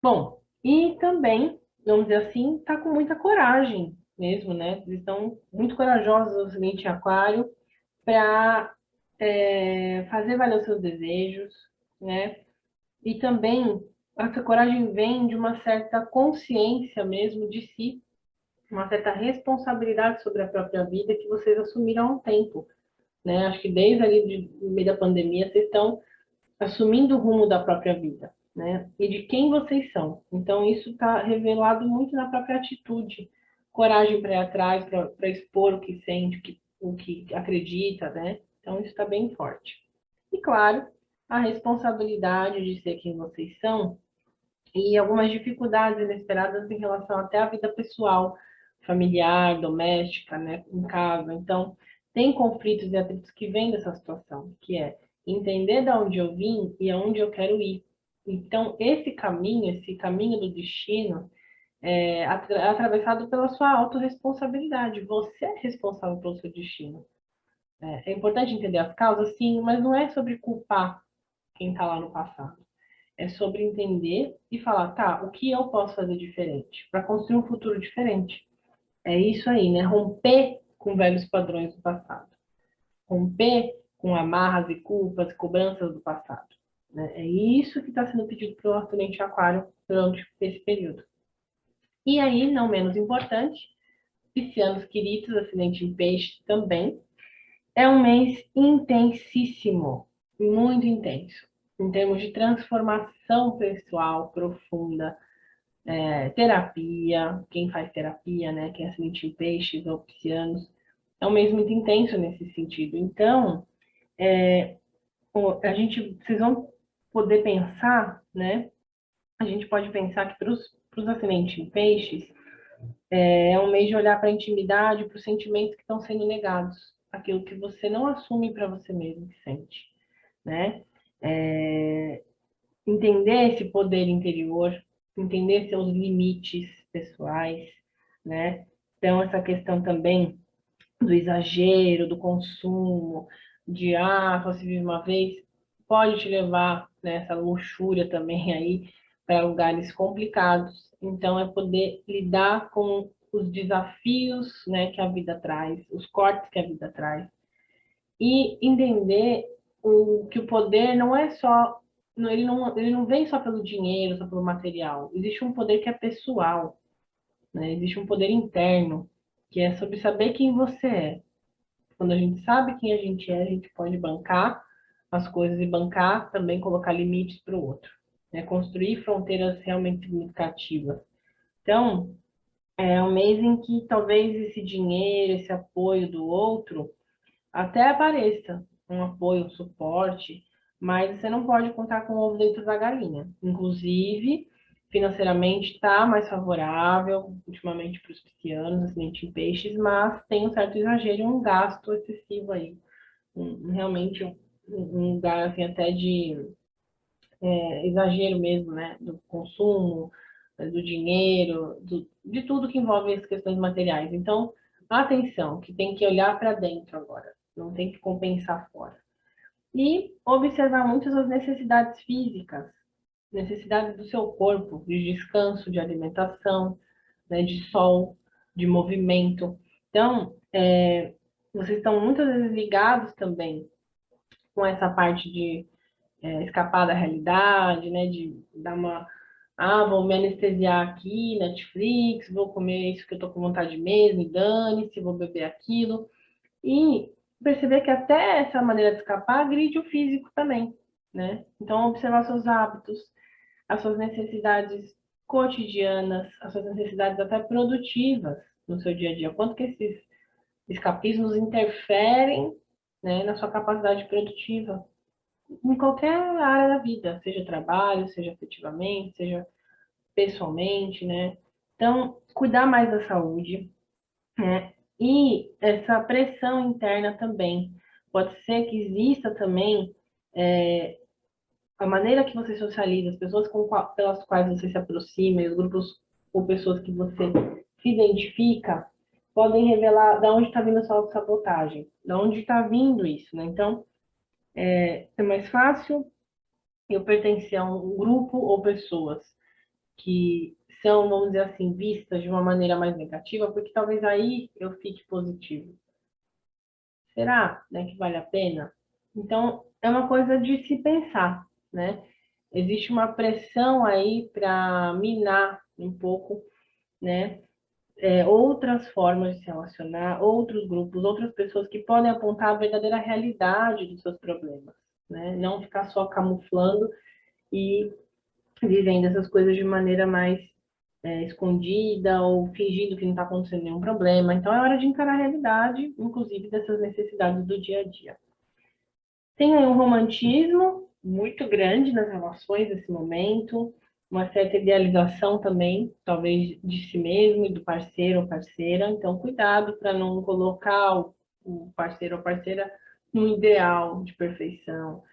Bom, e também, vamos dizer assim, tá com muita coragem mesmo, né? Eles estão muito corajosos, o ascendente aquário, para fazer valer os seus desejos, né? E também essa coragem vem de uma certa consciência mesmo de si, uma certa responsabilidade sobre a própria vida que vocês assumiram há um tempo, né? Acho que desde ali do meio da pandemia vocês estão assumindo o rumo da própria vida, né? E de quem vocês são. Então isso está revelado muito na própria atitude, coragem para ir atrás, para expor o que sente, o que acredita, né? Então isso está bem forte. E claro, a responsabilidade de ser quem vocês são e algumas dificuldades inesperadas em relação até à vida pessoal, familiar, doméstica, né, em casa. Então, tem conflitos e atritos que vêm dessa situação, que é entender de onde eu vim e aonde eu quero ir. Então, esse caminho do destino, é atravessado pela sua autorresponsabilidade. Você é responsável pelo seu destino. É importante entender as causas, sim, mas não é sobre culpar quem está lá no passado. É sobre entender e falar, tá, o que eu posso fazer diferente para construir um futuro diferente? É isso aí, né? Romper com velhos padrões do passado. Romper com amarras e culpas e cobranças do passado. Né? É isso que está sendo pedido para o ascendente aquário durante esse período. E aí, não menos importante, piscianos queridos, ascendente em peixe também, é um mês intensíssimo, muito intenso, em termos de transformação pessoal profunda, terapia, quem faz terapia, né, quem é ascendente em peixes ou piscianos, é um mês muito intenso nesse sentido. Então, vocês vão poder pensar, né, a gente pode pensar que para os ascendentes em peixes, é um mês de olhar para a intimidade, para os sentimentos que estão sendo negados, aquilo que você não assume para você mesmo que sente, né? Entender esse poder interior, entender seus limites pessoais, né? Então, essa questão também do exagero, do consumo, de só se vive uma vez, pode te levar nessa luxúria também aí para lugares complicados. Então, é poder lidar com os desafios, né, que a vida traz, os cortes que a vida traz, e entender que o poder não é só, ele não vem só pelo dinheiro, só pelo material. Existe um poder que é pessoal, né? Existe um poder interno, que é sobre saber quem você é. Quando a gente sabe quem a gente pode bancar as coisas e bancar também colocar limites para o outro, né? Construir fronteiras realmente significativas. Então, é um mês em que talvez esse dinheiro, esse apoio do outro até apareça um apoio, um suporte, mas você não pode contar com o ovo dentro da galinha. Inclusive, financeiramente está mais favorável ultimamente para os piscianos, ascendente em peixes, mas tem um certo exagero, um gasto excessivo aí. Realmente um lugar assim, até de exagero mesmo, né? Do consumo, do dinheiro, de tudo que envolve as questões materiais. Então, atenção, que tem que olhar para dentro agora, não tem que compensar fora. E observar muito as necessidades físicas, necessidades do seu corpo, de descanso, de alimentação, né, de sol, de movimento. Então, vocês estão muitas vezes ligados também com essa parte de escapar da realidade, né? De dar uma. Vou me anestesiar aqui, Netflix, vou comer isso que eu tô com vontade mesmo, e dane-se, vou beber aquilo. E perceber que até essa maneira de escapar agride o físico também, né? Então, observar seus hábitos, as suas necessidades cotidianas, as suas necessidades até produtivas no seu dia a dia. Quanto que esses escapismos interferem, né, na sua capacidade produtiva em qualquer área da vida, seja trabalho, seja afetivamente, seja pessoalmente, né? Então, cuidar mais da saúde, né? E essa pressão interna também. Pode ser que exista também a maneira que você socializa, as pessoas pelas quais você se aproxima, e os grupos ou pessoas que você se identifica, podem revelar de onde está vindo a sua sabotagem, de onde está vindo isso, né? Então, é mais fácil eu pertencer a um grupo ou pessoas que são, vamos dizer assim, vistas de uma maneira mais negativa, porque talvez aí eu fique positivo. Será, né, que vale a pena? Então, é uma coisa de se pensar, né? Existe uma pressão aí para minar um pouco, né? Outras formas de se relacionar, outros grupos, outras pessoas que podem apontar a verdadeira realidade dos seus problemas, né? Não ficar só camuflando e vivendo essas coisas de maneira mais escondida ou fingindo que não está acontecendo nenhum problema. Então é hora de encarar a realidade, inclusive dessas necessidades do dia a dia. Tem aí um romantismo muito grande nas relações nesse momento, uma certa idealização também, talvez de si mesmo e do parceiro ou parceira. Então, cuidado para não colocar o parceiro ou parceira num ideal de perfeição,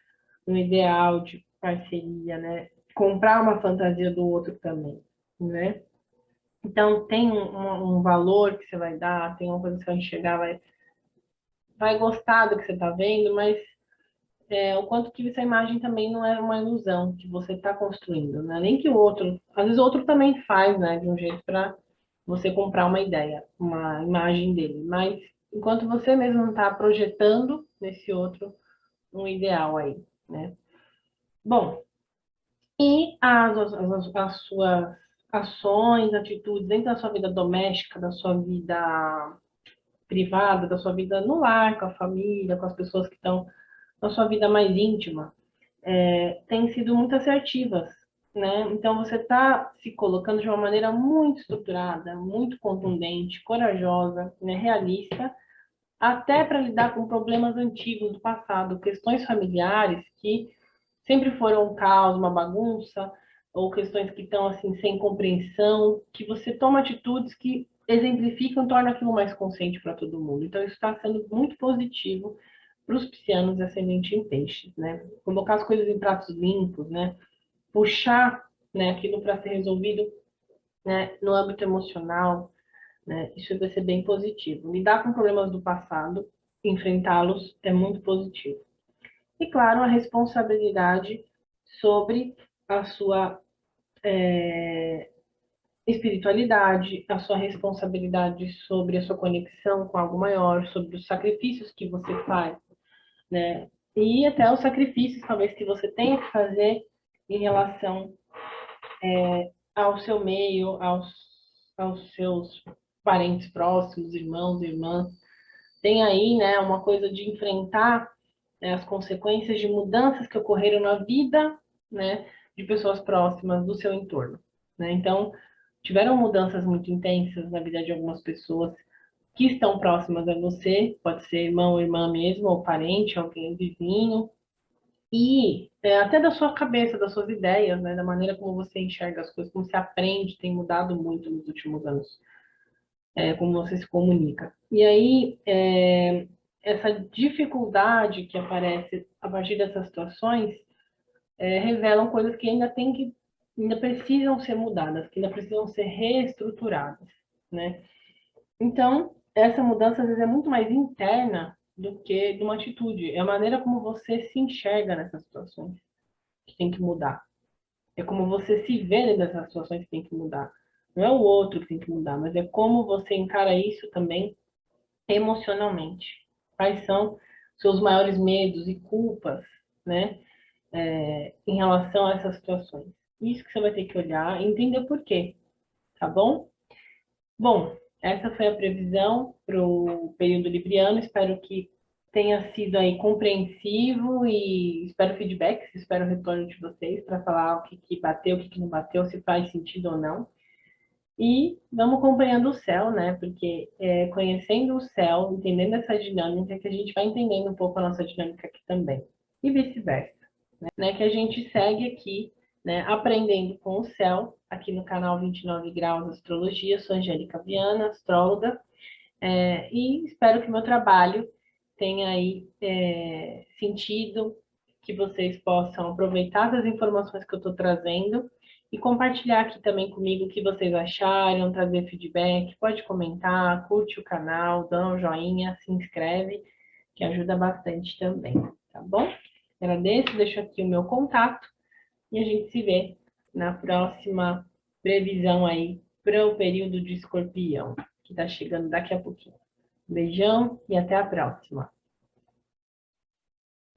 num ideal de parceria, né? Comprar uma fantasia do outro também, né? Então, tem um valor que você vai dar, tem uma coisa que você vai enxergar, vai gostar do que você está vendo, mas o quanto que essa imagem também não é uma ilusão que você está construindo, né? Nem que o outro, às vezes o outro também faz, né, de um jeito para você comprar uma ideia, uma imagem dele, mas enquanto você mesmo não está projetando nesse outro um ideal aí, né? Bom, e as suas ações, atitudes dentro da sua vida doméstica, da sua vida privada, da sua vida no lar, com a família, com as pessoas que estão na sua vida mais íntima, têm sido muito assertivas, né? Então você está se colocando de uma maneira muito estruturada, muito contundente, corajosa, né? Realista, até para lidar com problemas antigos do passado, questões familiares que sempre foram um caos, uma bagunça, ou questões que estão assim sem compreensão, que você toma atitudes que exemplificam, torna aquilo mais consciente para todo mundo. Então isso está sendo muito positivo para os piscianos e ascendente em peixes, né? Colocar as coisas em pratos limpos, né? Puxar, né, aquilo para ser resolvido, né, no âmbito emocional, né? Isso vai ser bem positivo. Lidar com problemas do passado, enfrentá-los é muito positivo. E, claro, a responsabilidade sobre a sua espiritualidade, a sua responsabilidade sobre a sua conexão com algo maior, sobre os sacrifícios que você faz, né? E até os sacrifícios, talvez, que você tenha que fazer em relação ao seu meio, aos seus parentes próximos, irmãos, irmãs. Tem aí, né, uma coisa de enfrentar, né, as consequências de mudanças que ocorreram na vida, né, de pessoas próximas do seu entorno, né? Então, tiveram mudanças muito intensas na vida de algumas pessoas que estão próximas a você, pode ser irmão ou irmã mesmo, ou parente, alguém vizinho, e até da sua cabeça, das suas ideias, né, da maneira como você enxerga as coisas, como você aprende, tem mudado muito nos últimos anos, como você se comunica. E aí, essa dificuldade que aparece a partir dessas situações revelam coisas que ainda precisam ser mudadas, que ainda precisam ser reestruturadas, né? Então, essa mudança às vezes é muito mais interna do que de uma atitude. É a maneira como você se enxerga nessas situações que tem que mudar. É como você se vê dentro dessas situações que tem que mudar. Não é o outro que tem que mudar, mas é como você encara isso também emocionalmente. Quais são seus maiores medos e culpas, né, em relação a essas situações? Isso que você vai ter que olhar e entender por quê, tá bom? Bom, essa foi a previsão para o período libriano. Espero que tenha sido aí compreensivo e espero feedbacks, espero o retorno de vocês para falar o que, que bateu, o que, que não bateu, se faz sentido ou não. E vamos acompanhando o céu, né? Porque conhecendo o céu, entendendo essa dinâmica, que a gente vai entendendo um pouco a nossa dinâmica aqui também. E vice-versa, né? Que a gente segue aqui, né? Aprendendo com o céu, aqui no canal 29 Graus Astrologia. Sou Angélica Viana, astróloga, e espero que meu trabalho tenha aí sentido, que vocês possam aproveitar as informações que eu estou trazendo e compartilhar aqui também comigo o que vocês acharam, trazer feedback, pode comentar, curte o canal, dá um joinha, se inscreve, que ajuda bastante também, tá bom? Agradeço, deixo aqui o meu contato e a gente se vê na próxima previsão aí para o período de Escorpião, que está chegando daqui a pouquinho. Beijão e até a próxima.